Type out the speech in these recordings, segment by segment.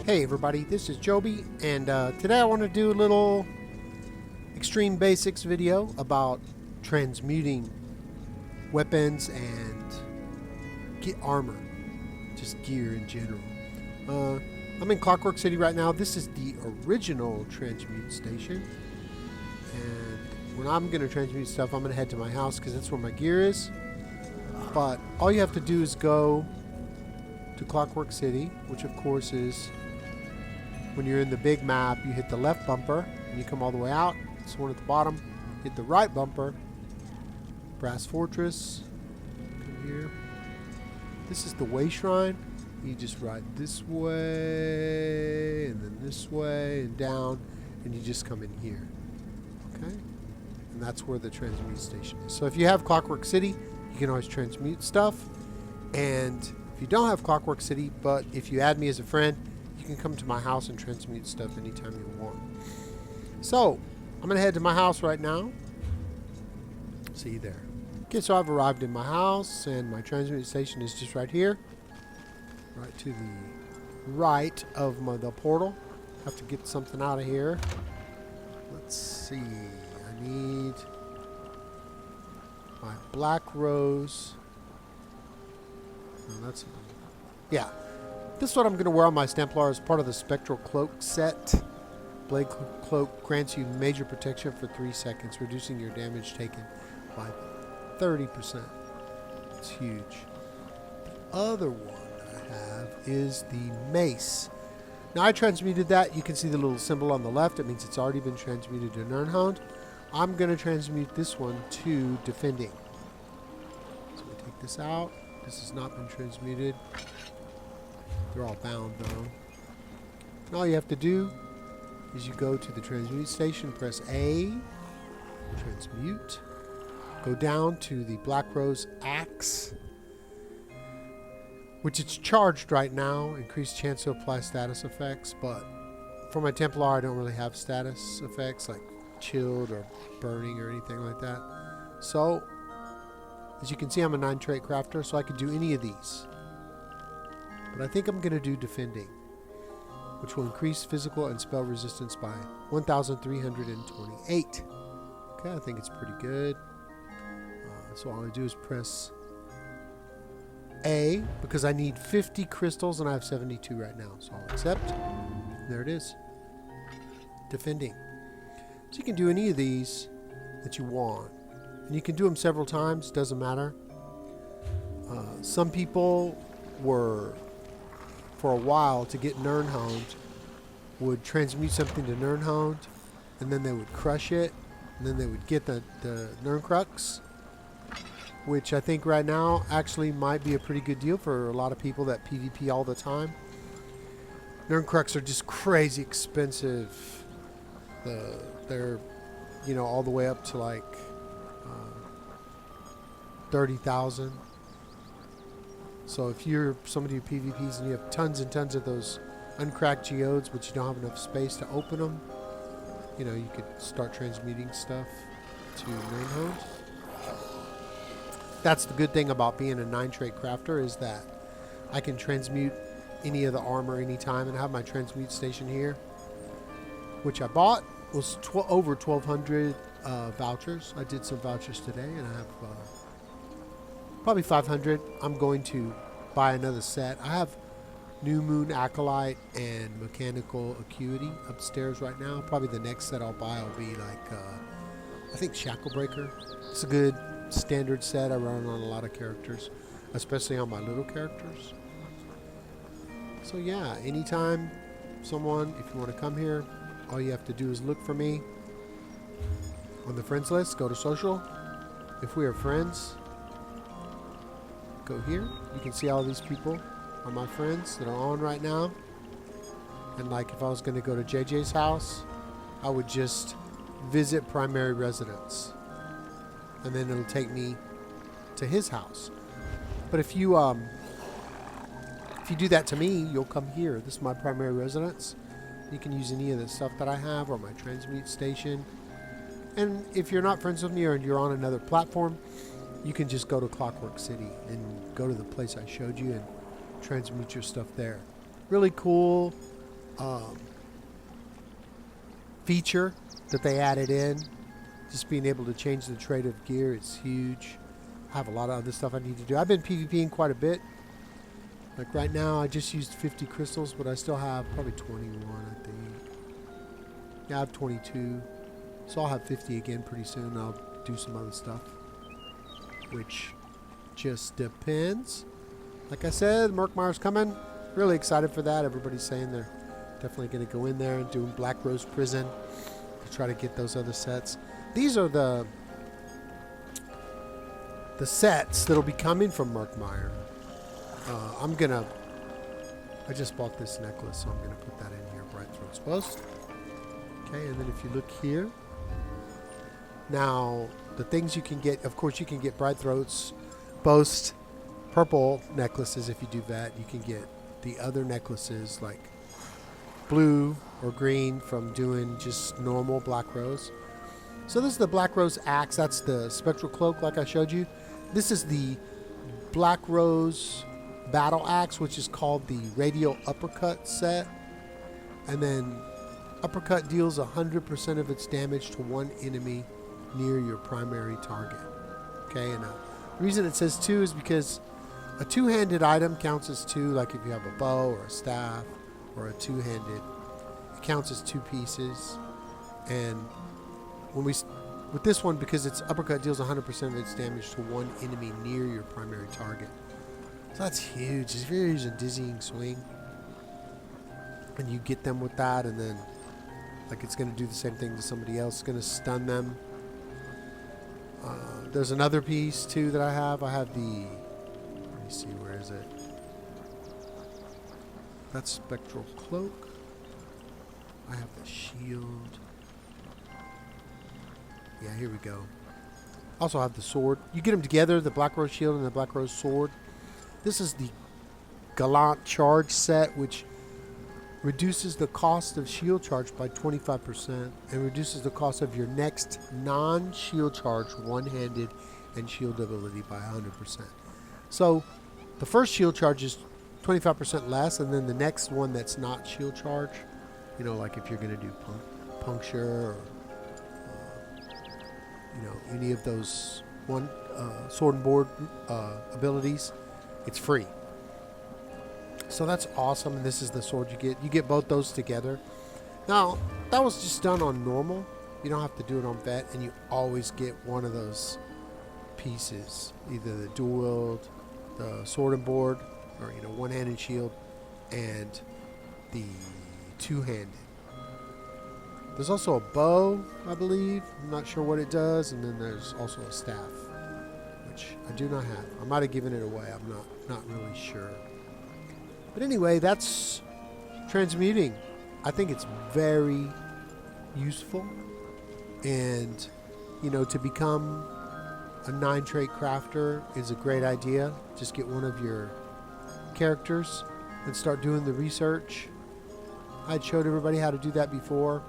Hey everybody, this is Joby, and today I want to do a little extreme basics video about transmuting weapons and armor, just gear in general. I'm in Clockwork City right now. This is the original Transmute station, and when I'm going to transmute stuff, I'm going to head to my house because that's where my gear is. But all you have to do is go to Clockwork City, which of course is, when you're in the big map, you hit the left bumper and you come all the way out. It's the one at the bottom. Hit the right bumper. Brass Fortress. Come here. This is the way shrine. You just ride this way and then this way and down, and you just come in here. Okay? And that's where the transmute station is. So if you have Clockwork City, you can always transmute stuff. And if you don't have Clockwork City, but if you add me as a friend, you can come to my house and transmute stuff anytime you want. So, I'm going to head to my house right now. See you there. Okay, so I've arrived in my house, and my transmute station is just right here. Right to the right of the portal. Have to get something out of here. Let's see. I need my black rose. Oh, that's... yeah. This is what I'm going to wear on my Templar as part of the Spectral Cloak set. Blade Cloak grants you major protection for 3 seconds, reducing your damage taken by 30%. It's huge. The other one I have is the Mace. Now I transmuted that. You can see the little symbol on the left. It means it's already been transmuted to Nirnhound. I'm going to transmute this one to Defending. So we take this out. This has not been transmuted. They're all bound though. And all you have to do is you go to the transmute station, press A, transmute, go down to the Black Rose Axe, which it's charged right now, increased chance to apply status effects, but for my Templar I don't really have status effects like chilled or burning or anything like that. So, as you can see, I'm a 9-trait crafter, so I could do any of these. But I think I'm going to do Defending, which will increase physical and spell resistance by 1,328. Okay, I think it's pretty good. So all I do is press A, because I need 50 crystals and I have 72 right now. So I'll accept. There it is. Defending. So you can do any of these that you want. And you can do them several times, doesn't matter. Some people were, for a while, to get Nirnhound, would transmute something to Nirnhound, and then they would crush it, and then they would get the Nirncrux, which I think right now actually might be a pretty good deal for a lot of people that PvP all the time. Nirncrux are just crazy expensive. They're, you know, all the way up to like 30,000. So if you're somebody who PvPs and you have tons and tons of those uncracked geodes, but you don't have enough space to open them, you know, you could start transmuting stuff to Nirnhound. That's the good thing about being a 9-trait crafter, is that I can transmute any of the armor anytime, and I have my transmute station here, which I bought. Was over 1,200 vouchers. I did some vouchers today, and I have probably 500. I'm going to buy another set. I have New Moon Acolyte and Mechanical Acuity upstairs right now. Probably the next set I'll buy will be like, I think Shacklebreaker. It's a good standard set I run on a lot of characters, especially on my little characters. So yeah, anytime someone, if you want to come here, all you have to do is look for me on the friends list, go to social. If we are friends, go here. You can see all these people are my friends that are on right now. And like if I was going to go to JJ's house, I would just visit primary residence, and then it'll take me to his house. But if you do that to me, you'll come here. This is my primary residence. You can use any of the stuff that I have or my transmute station. And if you're not friends with me or you're on another platform, you can just go to Clockwork City and go to the place I showed you and transmute your stuff there. Really cool. feature that they added in. Just being able to change the trade of gear is huge. I have a lot of other stuff I need to do. I've been PvPing quite a bit. Like right now, I just used 50 crystals, but I still have probably 21, I think. Yeah, I have 22. So I'll have 50 again pretty soon. I'll do some other stuff, which just depends. Like I said, Murkmire's coming. Really excited for that. Everybody's saying they're definitely going to go in there and do Black Rose Prison to try to get those other sets. These are the sets that'll be coming from Murkmire. I just bought this necklace, so I'm going to put that in here. Bright Throat's Boast. Okay, and then if you look here, now the things you can get, of course you can get Bright Throat's Boast purple necklaces. If you do that, you can get the other necklaces like blue or green from doing just normal Black Rose. So this is the Black Rose axe. That's the spectral cloak like I showed you. This is the Black Rose battle axe, which is called the radial uppercut set. And then uppercut deals 100% of its damage to one enemy near your primary target. Okay, and the reason it says 2 is because a two-handed item counts as 2, like if you have a bow or a staff or a two-handed, it counts as 2 pieces. And when with this one, because its uppercut deals 100% of its damage to one enemy near your primary target. So that's huge. If you're using Dizzying Swing and you get them with that, and then like it's going to do the same thing to somebody else, it's going to stun them. There's another piece too that I have. I have the, let me see, where is it? That's Spectral Cloak. I have the shield. Yeah, here we go. Also have the sword. You get them together, the Black Rose shield and the Black Rose sword. This is the Gallant Charge set, which reduces the cost of shield charge by 25% and reduces the cost of your next non-shield charge one-handed and shield ability by 100%. So the first shield charge is 25% less, and then the next one that's not shield charge, you know, like if you're going to do puncture or you know, any of those sword and board abilities, it's free. So that's awesome, and this is the sword you get. You get both those together. Now, that was just done on normal. You don't have to do it on vet, and you always get one of those pieces, either the dual wield, the sword and board, or you know, one-handed shield, and the two-handed. There's also a bow, I believe. I'm not sure what it does, and then there's also a staff, which I do not have. I might have given it away. I'm not really sure. But anyway, that's transmuting. I think it's very useful, and you know, to become a 9-trait crafter is a great idea. Just get one of your characters and start doing the research. I had showed everybody how to do that before.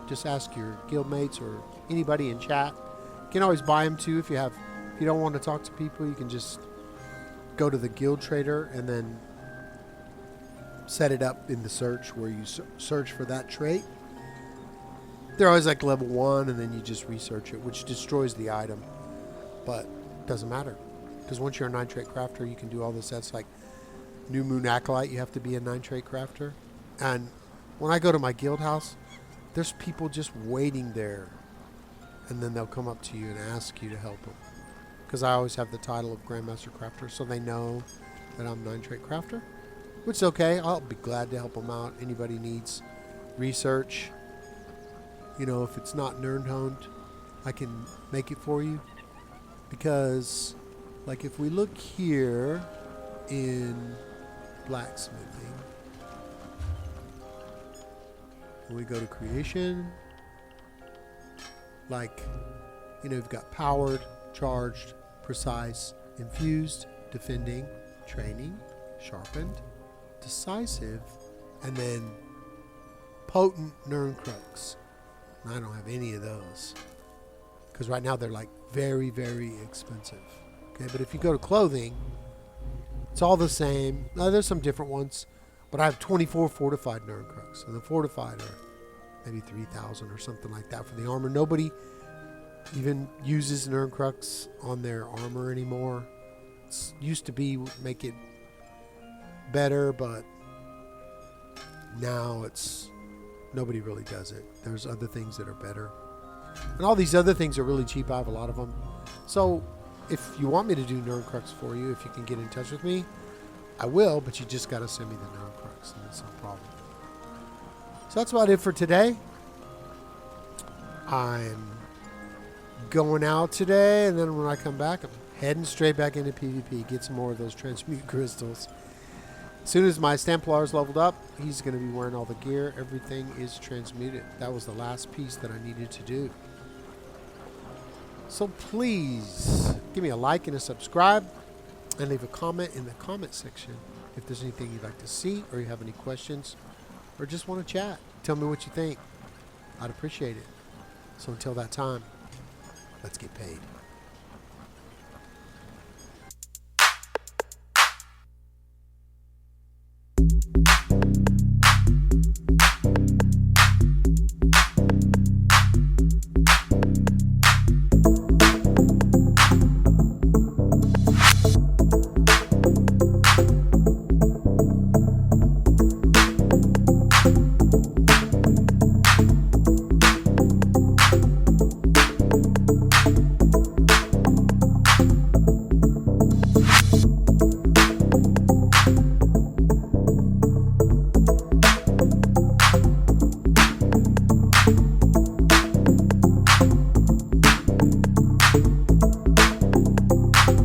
Just ask your guildmates or anybody in chat. You can always buy them too if you don't want to talk to people. You can just go to the guild trader and then set it up in the search where you search for that trait. They're always like level 1, and then you just research it, which destroys the item, but it doesn't matter, because once you're a 9-trait crafter, you can do all the sets. Like New Moon Acolyte, you have to be a 9-trait crafter. And when I go to my guild house, there's people just waiting there, and then they'll come up to you and ask you to help them, because I always have the title of Grandmaster Crafter, so they know that I'm 9-trait crafter. Which is okay. I'll be glad to help them out. Anybody needs research, you know, if it's not nerd-honed, I can make it for you. Because, like, if we look here in blacksmithing, when we go to creation, like, you know, you've got powered, charged, precise, infused, defending, training, sharpened, decisive, and then potent Nirncrux. And I don't have any of those, because right now they're like very, very expensive. Okay, but if you go to clothing, it's all the same. There's some different ones. But I have 24 fortified Nerncrux, and the fortified are maybe 3,000 or something like that for the armor. Nobody even uses Nerncrux on their armor anymore. It used to be make it better, but now it's nobody really does it. There's other things that are better, and all these other things are really cheap. I have a lot of them. So if you want me to do Nerncrux for you, if you can get in touch with me, I will, but you just got to send me the Nerncrux, and it's no problem. So that's about it for today. I'm going out today, and then when I come back, I'm heading straight back into PvP, get some more of those Transmute crystals. As soon as my Stamplar's leveled up, he's going to be wearing all the gear. Everything is transmuted. That was the last piece that I needed to do. So please give me a like and a subscribe, and leave a comment in the comment section if there's anything you'd like to see, or you have any questions, or just want to chat. Tell me what you think. I'd appreciate it. So until that time, let's get paid.